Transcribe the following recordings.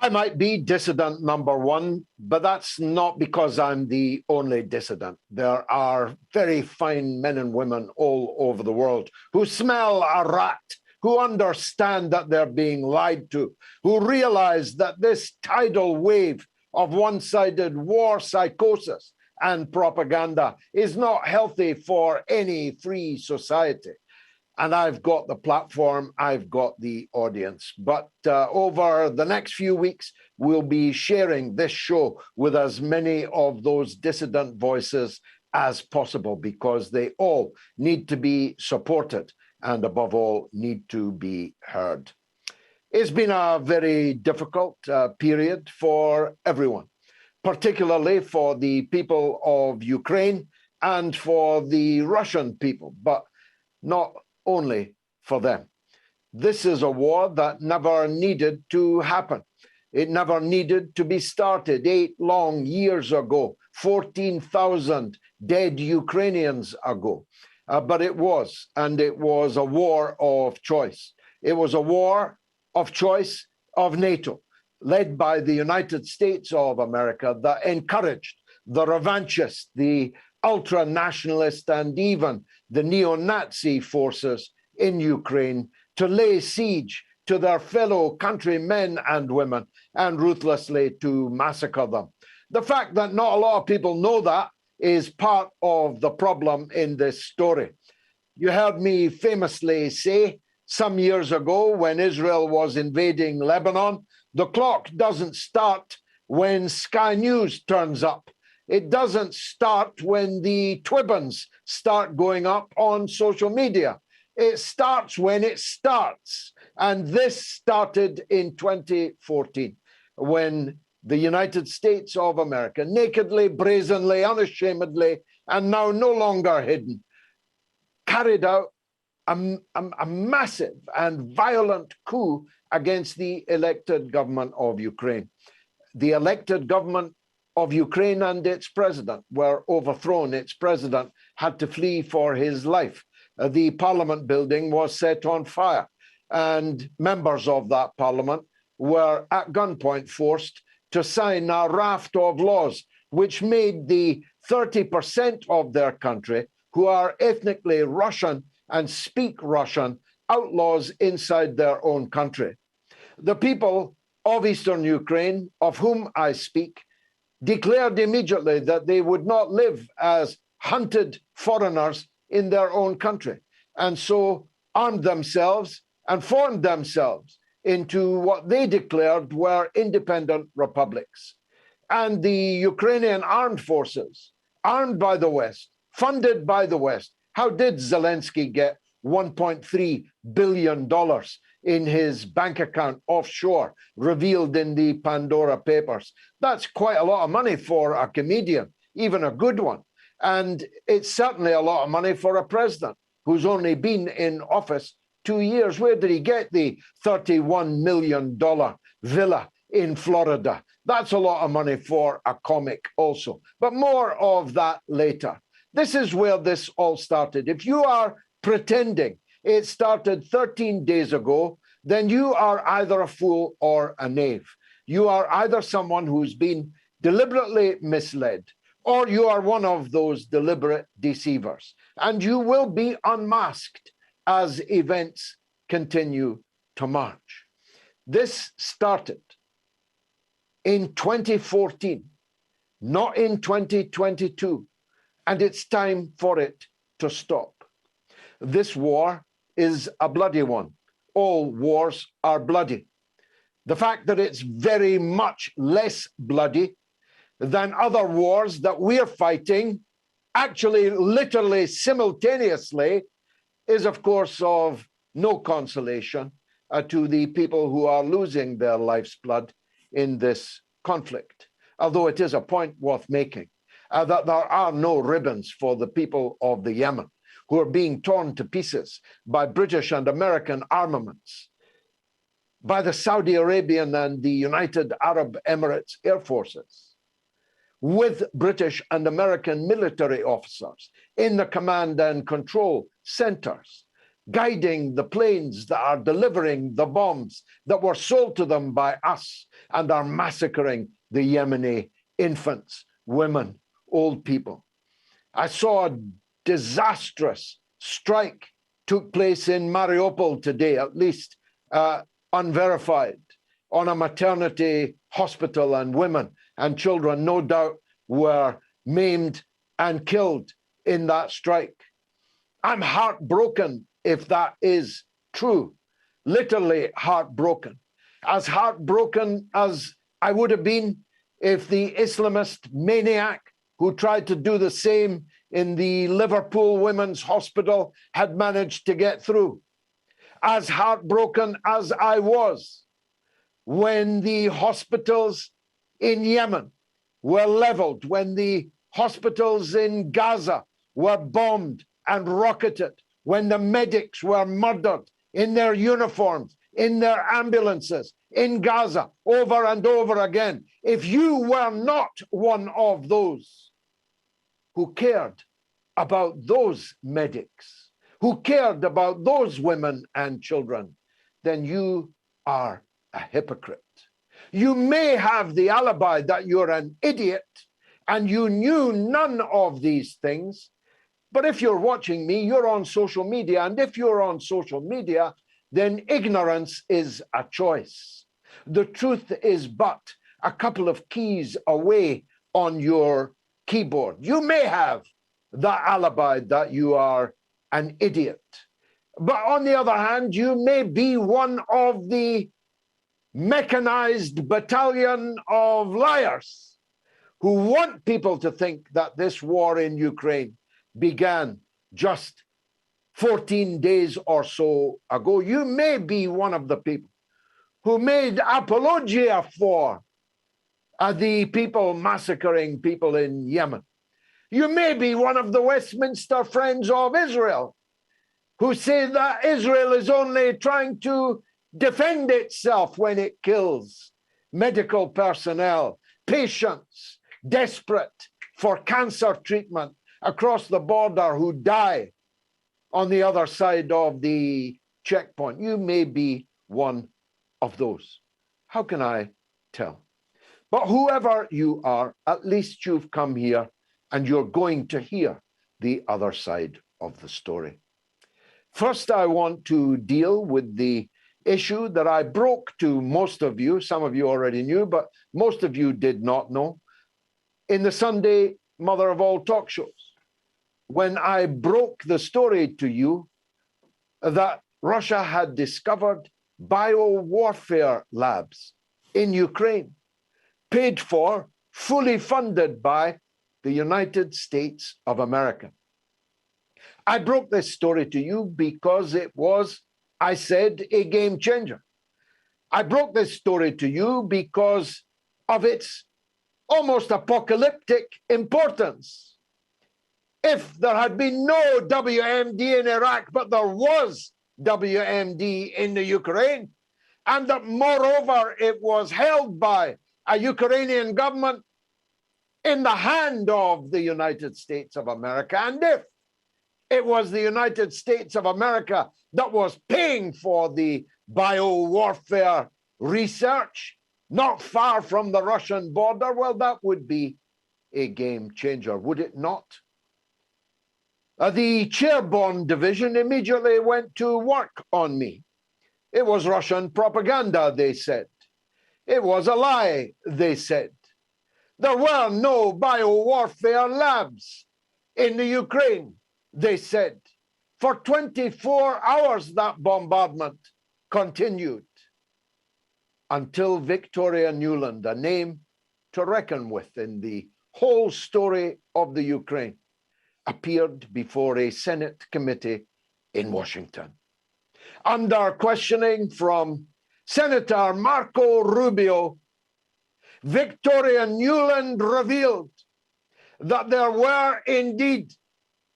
I might be dissident number one, but that's not because I'm the only dissident. There are very fine men and women all over the world who smell a rat, who understand that they're being lied to, who realize that this tidal wave of one-sided war psychosis and propaganda is not healthy for any free society. And I've got the platform, I've got the audience. But over the next few weeks, we'll be sharing this show with as many of those dissident voices as possible, because they all need to be supported and above all need to be heard. It's been a very difficult period for everyone, particularly for the people of Ukraine and for the Russian people, but not only for them. This is a war that never needed to happen. It never needed to be started 8 long years ago, 14,000 dead Ukrainians ago. But it was, and it was a war of choice. It was a war of choice of NATO, led by the United States of America, that encouraged the revanchists, the ultra-nationalist, and even the neo-Nazi forces in Ukraine to lay siege to their fellow countrymen and women and ruthlessly to massacre them. The fact that not a lot of people know that is part of the problem in this story. You heard me famously say some years ago, when Israel was invading Lebanon, the clock doesn't start when Sky News turns up. It doesn't start when the Twibbons start going up on social media. It starts when it starts. And this started in 2014, when the United States of America, nakedly, brazenly, unashamedly, and now no longer hidden, carried out a massive and violent coup against the elected government of Ukraine. The elected government of Ukraine and its president were overthrown. Its president had to flee for his life. The parliament building was set on fire, and members of that parliament were at gunpoint forced to sign a raft of laws which made the 30% of their country who are ethnically Russian and speak Russian outlaws inside their own country. The people of Eastern Ukraine, of whom I speak, declared immediately that they would not live as hunted foreigners in their own country, and so armed themselves and formed themselves into what they declared were independent republics. And the Ukrainian armed forces, armed by the West, funded by the West. How did Zelensky get $1.3 billion in his bank account offshore, revealed in the Pandora Papers? That's quite a lot of money for a comedian, even a good one. And it's certainly a lot of money for a president who's only been in office 2 years. Where did he get the $31 million villa in Florida? That's a lot of money for a comic also. But more of that later. This is where this all started. If you are pretending it started 13 days ago, then you are either a fool or a knave. You are either someone who's been deliberately misled, or you are one of those deliberate deceivers. And you will be unmasked as events continue to march. This started in 2014, not in 2022, and it's time for it to stop. This war is a bloody one. All wars are bloody. The fact that it's very much less bloody than other wars that we're fighting, actually literally simultaneously, is of course of no consolation to the people who are losing their life's blood in this conflict. Although it is a point worth making, that there are no ribbons for the people of the Yemen who are being torn to pieces by British and American armaments, by the Saudi Arabian and the United Arab Emirates Air Forces, with British and American military officers in the command and control centers, guiding the planes that are delivering the bombs that were sold to them by us and are massacring the Yemeni infants, women, old people. I saw a disastrous strike took place in Mariupol today, at least unverified, on a maternity hospital, and women and children, no doubt, were maimed and killed in that strike. I'm heartbroken if that is true, literally heartbroken as I would have been if the Islamist maniac who tried to do the same in the Liverpool Women's Hospital had managed to get through. As heartbroken as I was when the hospitals in Yemen were leveled, when the hospitals in Gaza were bombed and rocketed, when the medics were murdered in their uniforms, in their ambulances, in Gaza, over and over again. If you were not one of those who cared about those medics, who cared about those women and children, then you are a hypocrite. You may have the alibi that you're an idiot and you knew none of these things, but if you're watching me, you're on social media, and if you're on social media, then ignorance is a choice. The truth is but a couple of keys away on your keyboard. You may have that alibi that you are an idiot, but on the other hand, you may be one of the mechanized battalion of liars who want people to think that this war in Ukraine began just 14 days or so ago. You may be one of the people who made apologia for the people massacring people in Yemen. You may be one of the Westminster Friends of Israel who say that Israel is only trying to defend itself when it kills medical personnel, patients desperate for cancer treatment across the border who die on the other side of the checkpoint. You may be one of those. How can I tell? But whoever you are, at least you've come here and you're going to hear the other side of the story. First, I want to deal with the issue that I broke to most of you. Some of you already knew, but most of you did not know. In the Sunday Mother of All talk shows, when I broke the story to you that Russia had discovered biowarfare labs in Ukraine, paid for, fully funded by the United States of America. I broke this story to you because it was, I said, a game changer. I broke this story to you because of its almost apocalyptic importance. If there had been no WMD in Iraq, but there was WMD in the Ukraine, and that moreover it was held by a Ukrainian government in the hand of the United States of America, and if it was the United States of America that was paying for the biowarfare research, not far from the Russian border, well, that would be a game changer, would it not? The Chairborne division immediately went to work on me. It was Russian propaganda, they said. It was a lie, they said. There were no biowarfare labs in the Ukraine, they said. For 24 hours, that bombardment continued until Victoria Nuland, a name to reckon with in the whole story of the Ukraine, appeared before a Senate committee in Washington. Under questioning from Senator Marco Rubio, Victoria Nuland revealed that there were indeed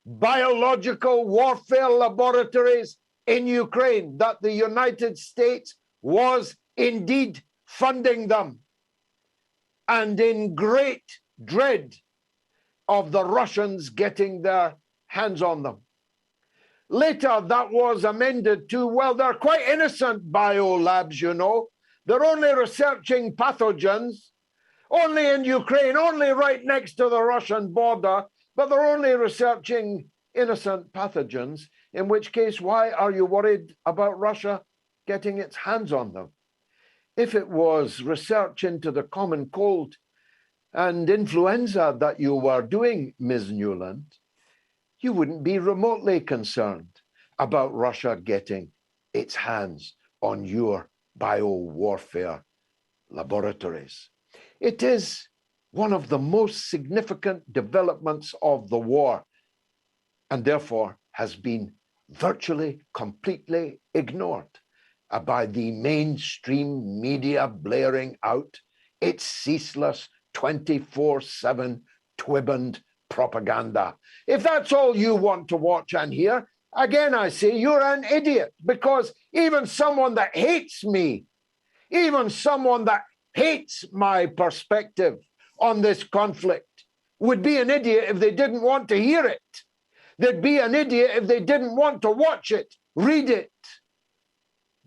biological warfare laboratories in Ukraine, that the United States was indeed funding them, and in great dread of the Russians getting their hands on them. Later, that was amended to, well, they're quite innocent biolabs, you know. They're only researching pathogens, only in Ukraine, only right next to the Russian border, but they're only researching innocent pathogens, in which case, why are you worried about Russia getting its hands on them? If it was research into the common cold and influenza that you were doing, Ms. Newland, you wouldn't be remotely concerned about Russia getting its hands on your biowarfare laboratories. It is one of the most significant developments of the war, and therefore has been virtually completely ignored by the mainstream media, blaring out its ceaseless 24/7 twibband propaganda. If that's all you want to watch and hear, again I say you're an idiot, because even someone that hates me, even someone that hates my perspective on this conflict would be an idiot if they didn't want to hear it. They'd be an idiot if they didn't want to watch it, read it.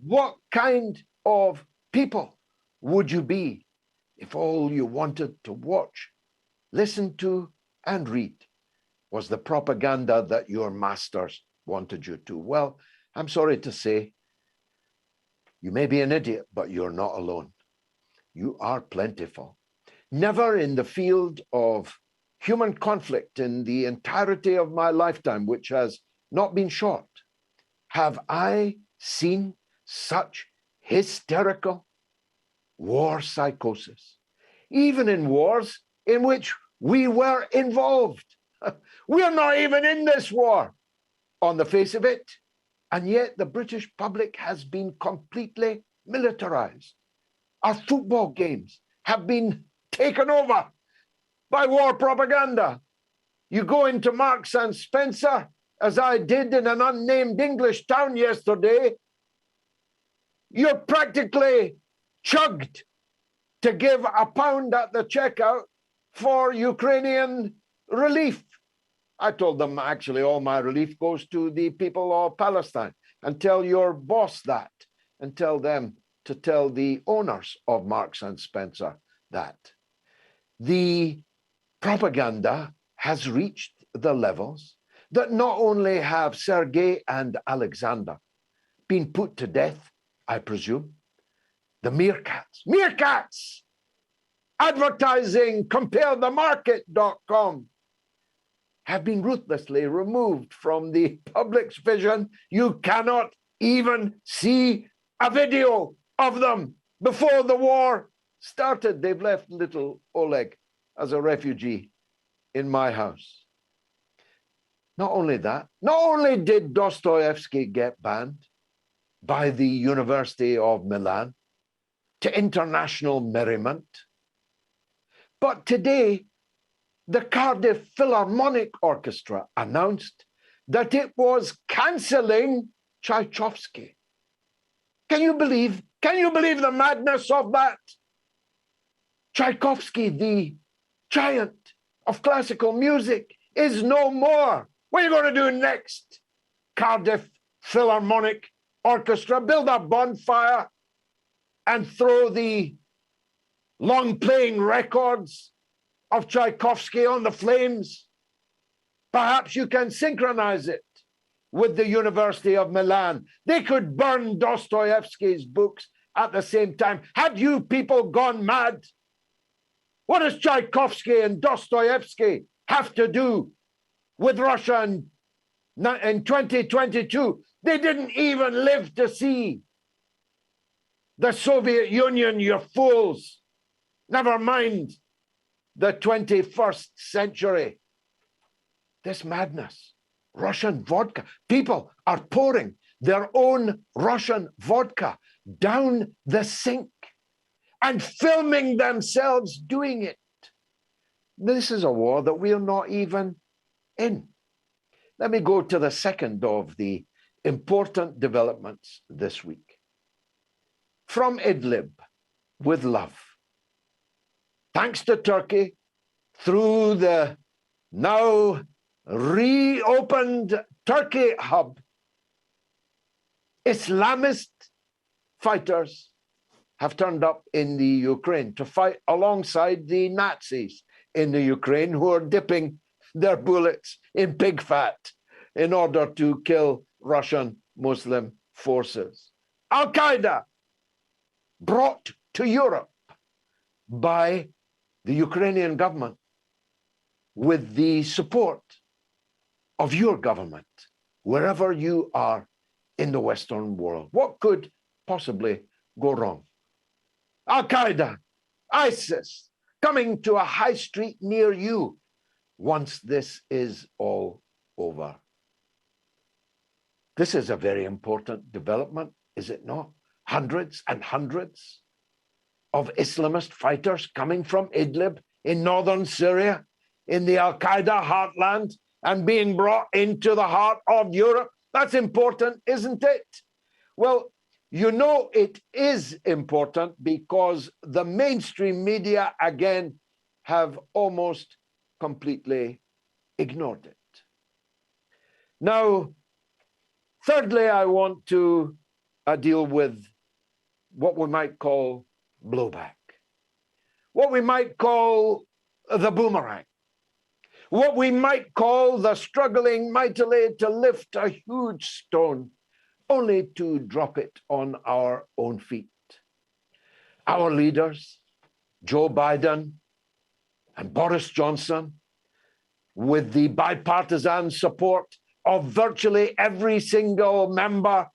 What kind of people would you be if all you wanted to watch, listen to, and read was the propaganda that your masters wanted you to? Well, I'm sorry to say, you may be an idiot, but you're not alone. You are plentiful. Never in the field of human conflict in the entirety of my lifetime, which has not been short, have I seen such hysterical war psychosis, even in wars in which we were involved. We're not even in this war on the face of it. And yet the British public has been completely militarized. Our football games have been taken over by war propaganda. You go into Marks and Spencer, as I did in an unnamed English town yesterday, you're practically chugged to give £1 at the checkout for Ukrainian relief. I told them, actually, all my relief goes to the people of Palestine. And tell your boss that, and tell them to tell the owners of Marks and Spencer that. The propaganda has reached the levels that not only have Sergei and Alexander been put to death, I presume, the meerkats, advertising comparethemarket.com, have been ruthlessly removed from the public's vision. You cannot even see a video of them. Before the war started, they've left little Oleg as a refugee in my house. Not only that, not only did Dostoevsky get banned by the University of Milan to international merriment, but today the Cardiff Philharmonic Orchestra announced that it was cancelling Tchaikovsky. Can you believe the madness of that? Tchaikovsky, the giant of classical music, is no more. What are you going to do next? Cardiff Philharmonic Orchestra, build a bonfire and throw the long-playing records of Tchaikovsky on the flames? Perhaps you can synchronize it with the University of Milan. They could burn Dostoevsky's books at the same time. Have you people gone mad? What does Tchaikovsky and Dostoevsky have to do with Russia in 2022? They didn't even live to see the Soviet Union, you fools. Never mind the 21st century. This madness, Russian vodka. People are pouring their own Russian vodka down the sink and filming themselves doing it. This is a war that we're not even in. Let me go to the second of the important developments this week. From Idlib, with love. Thanks to Turkey, through the now reopened Turkey hub Islamist fighters have turned up in the Ukraine to fight alongside the Nazis in the Ukraine, who are dipping their bullets in pig fat in order to kill Russian Muslim forces. Al-Qaeda, brought to Europe by the Ukrainian government with the support of your government, wherever you are in the Western world. What could possibly go wrong? Al-Qaeda, ISIS, coming to a high street near you once this is all over. This is a very important development, is it not? Hundreds and hundreds of Islamist fighters coming from Idlib in northern Syria, in the Al-Qaeda heartland, and being brought into the heart of Europe. That's important, isn't it? Well, you know it is important because the mainstream media, again, have almost completely ignored it. Now, thirdly, I want to deal with what we might call blowback, what we might call the boomerang, what we might call the struggling mightily to lift a huge stone only to drop it on our own feet. Our leaders, Joe Biden and Boris Johnson, with the bipartisan support of virtually every single member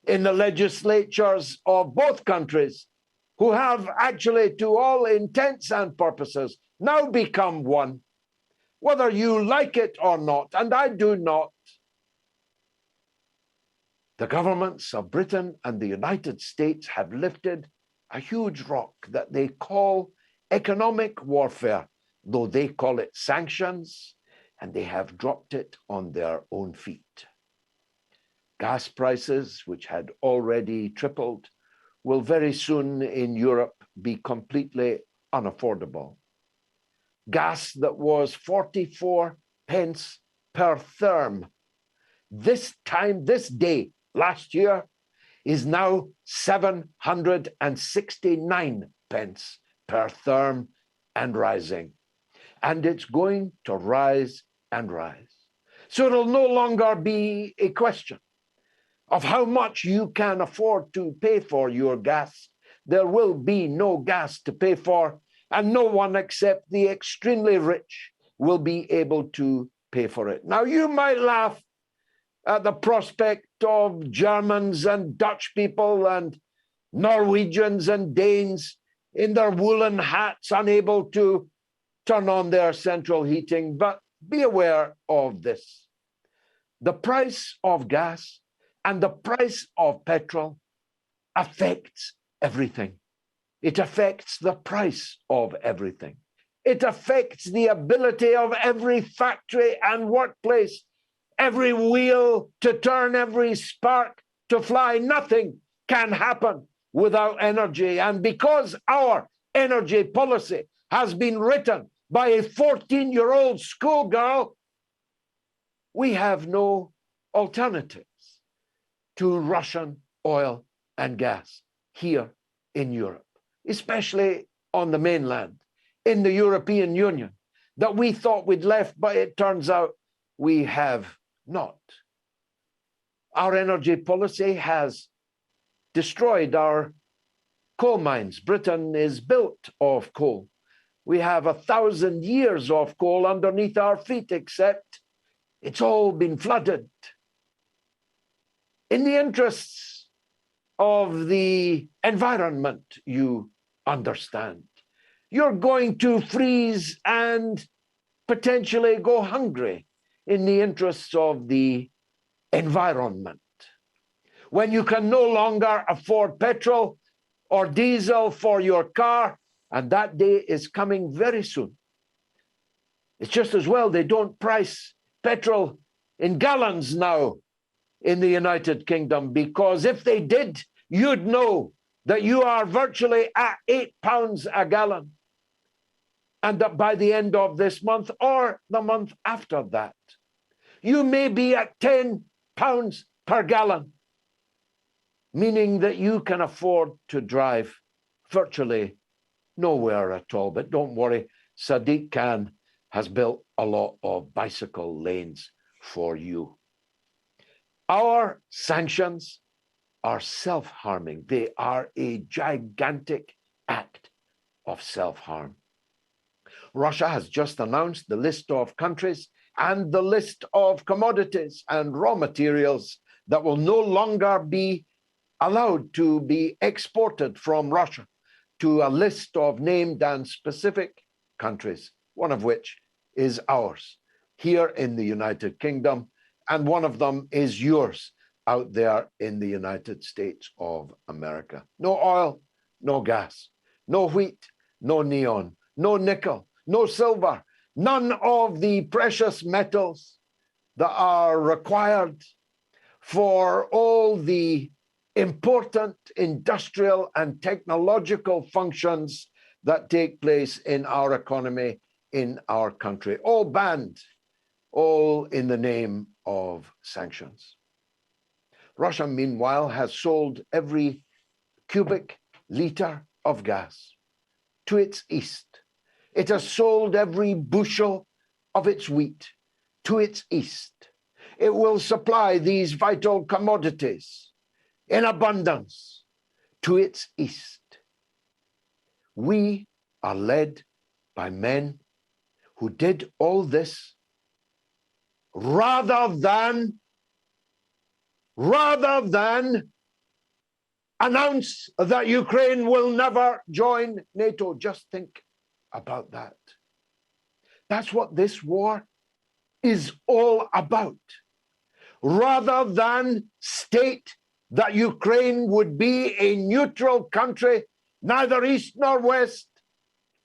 in the legislatures of both countries, who have actually, to all intents and purposes, now become one, whether you like it or not, and I do not. The governments of Britain and the United States have lifted a huge rock that they call economic warfare, though they call it sanctions, and they have dropped it on their own feet. Gas prices, which had already tripled, will very soon in Europe be completely unaffordable. Gas that was 44 pence per therm this day, last year, is now 769 pence per therm and rising. And it's going to rise and rise. So it'll no longer be a question of how much you can afford to pay for your gas. There will be no gas to pay for, and no one except the extremely rich will be able to pay for it. Now, you might laugh at the prospect of Germans and Dutch people and Norwegians and Danes in their woolen hats, unable to turn on their central heating. But be aware of this. The price of gas and the price of petrol affects everything. It affects the price of everything. It affects the ability of every factory and workplace, every wheel to turn, every spark to fly. Nothing can happen without energy. And because our energy policy has been written by a 14-year-old schoolgirl, we have no alternatives to Russian oil and gas here in Europe, especially on the mainland, in the European Union, that we thought we'd left, but it turns out we have not. Our energy policy has destroyed our coal mines. Britain is built of coal. We have 1,000 years of coal underneath our feet, except it's all been flooded. In the interests of the environment, you understand, you're going to freeze and potentially go hungry in the interests of the environment. When you can no longer afford petrol or diesel for your car, and that day is coming very soon. It's just as well they don't price petrol in gallons now in the United Kingdom, because if they did, you'd know that you are virtually at £8 a gallon. And that by the end of this month or the month after that, you may be at £10 per gallon. meaning that you can afford to drive virtually nowhere at all. But don't worry, Sadiq Khan has built a lot of bicycle lanes for you. Our sanctions are self-harming. They are a gigantic act of self-harm. Russia has just announced the list of countries and the list of commodities and raw materials that will no longer be allowed to be exported from Russia to a list of named and specific countries, one of which is ours here in the United Kingdom, and one of them is yours out there in the United States of America. No oil, no gas, no wheat, no neon, no nickel, no silver, none of the precious metals that are required for all the important industrial and technological functions that take place in our economy, in our country, all banned, all in the name of sanctions. Russia, meanwhile, has sold every cubic liter of gas to its east. It has sold every bushel of its wheat to its east. It will supply these vital commodities in abundance to its east. We are led by men who did all this rather than announce that Ukraine will never join NATO. Just think about that. That's what this war is all about. Rather than state that Ukraine would be a neutral country, neither east nor west,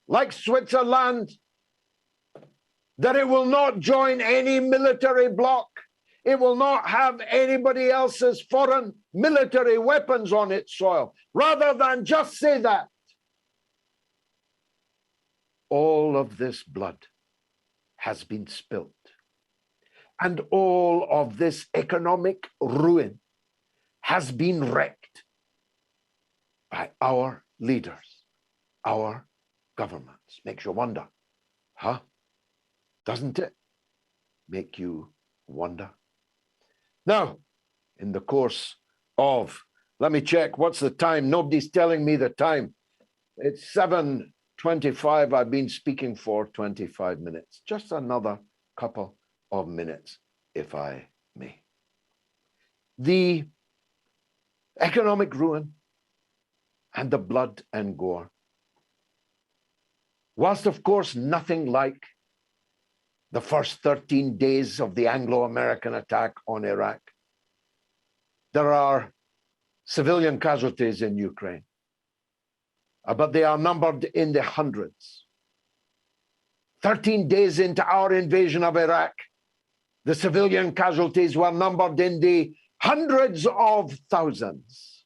like Switzerland, that it will not join any military bloc, it will not have anybody else's foreign military weapons on its soil. Rather than just say that, all of this blood has been spilt. And all of this economic ruin has been wrecked by our leaders, our governments. Makes you wonder, huh? Doesn't it make you wonder? Now, in the course of, let me check, what's the time? Nobody's telling me the time. It's 7:25. I've been speaking for 25 minutes. Just another couple of minutes, if I may. The economic ruin and the blood and gore, whilst of course nothing like the first 13 days of the Anglo-American attack on Iraq, there are civilian casualties in Ukraine, but they are numbered in the hundreds. 13 days into our invasion of Iraq, the civilian casualties were numbered in the hundreds of thousands.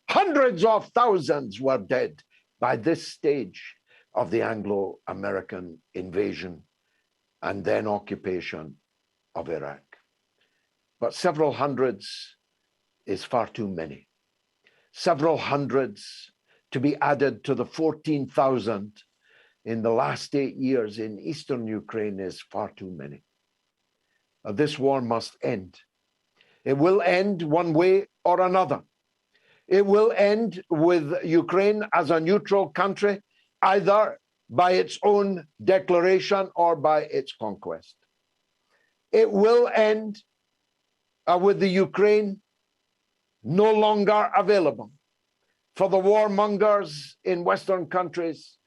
Hundreds of thousands were dead by this stage of the Anglo-American invasion and then occupation of Iraq. But several hundreds is far too many. Several hundreds to be added to the 14,000 in the last 8 years in eastern Ukraine is far too many. This war must end. It will end one way or another. It will end with Ukraine as a neutral country, either by its own declaration or by its conquest. It will end with the Ukraine no longer available for the warmongers in Western countries,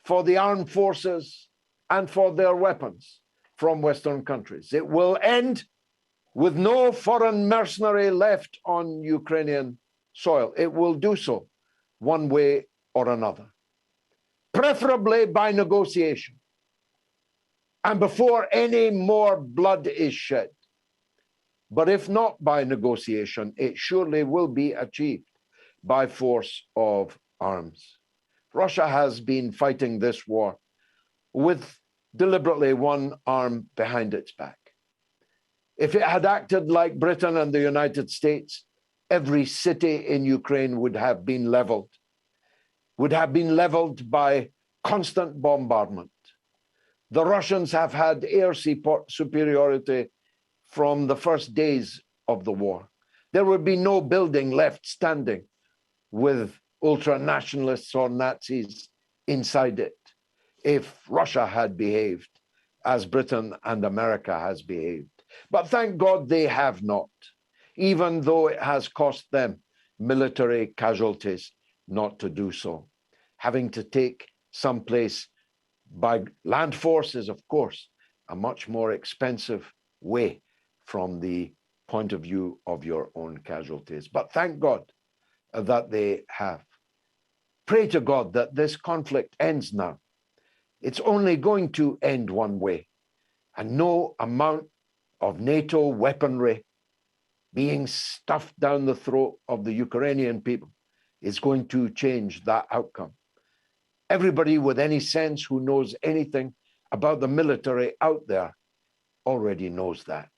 for the armed forces, and for their weapons from Western countries. It will end with no foreign mercenary left on Ukrainian soil. It will do so one way or another, preferably by negotiation, and before any more blood is shed. But if not by negotiation, it surely will be achieved by force of arms. Russia has been fighting this war with deliberately one arm behind its back. If it had acted like Britain and the United States, every city in Ukraine would have been leveled by constant bombardment. The Russians have had air superiority from the first days of the war. There would be no building left standing with ultra-nationalists or Nazis inside it if Russia had behaved as Britain and America has behaved. But thank God they have not, even though it has cost them military casualties not to do so. Having to take some place by land force is, of course, a much more expensive way from the point of view of your own casualties. But thank God that they have. Pray to God that this conflict ends now. It's only going to end one way, and no amount of NATO weaponry being stuffed down the throat of the Ukrainian people is going to change that outcome. Everybody with any sense who knows anything about the military out there already knows that.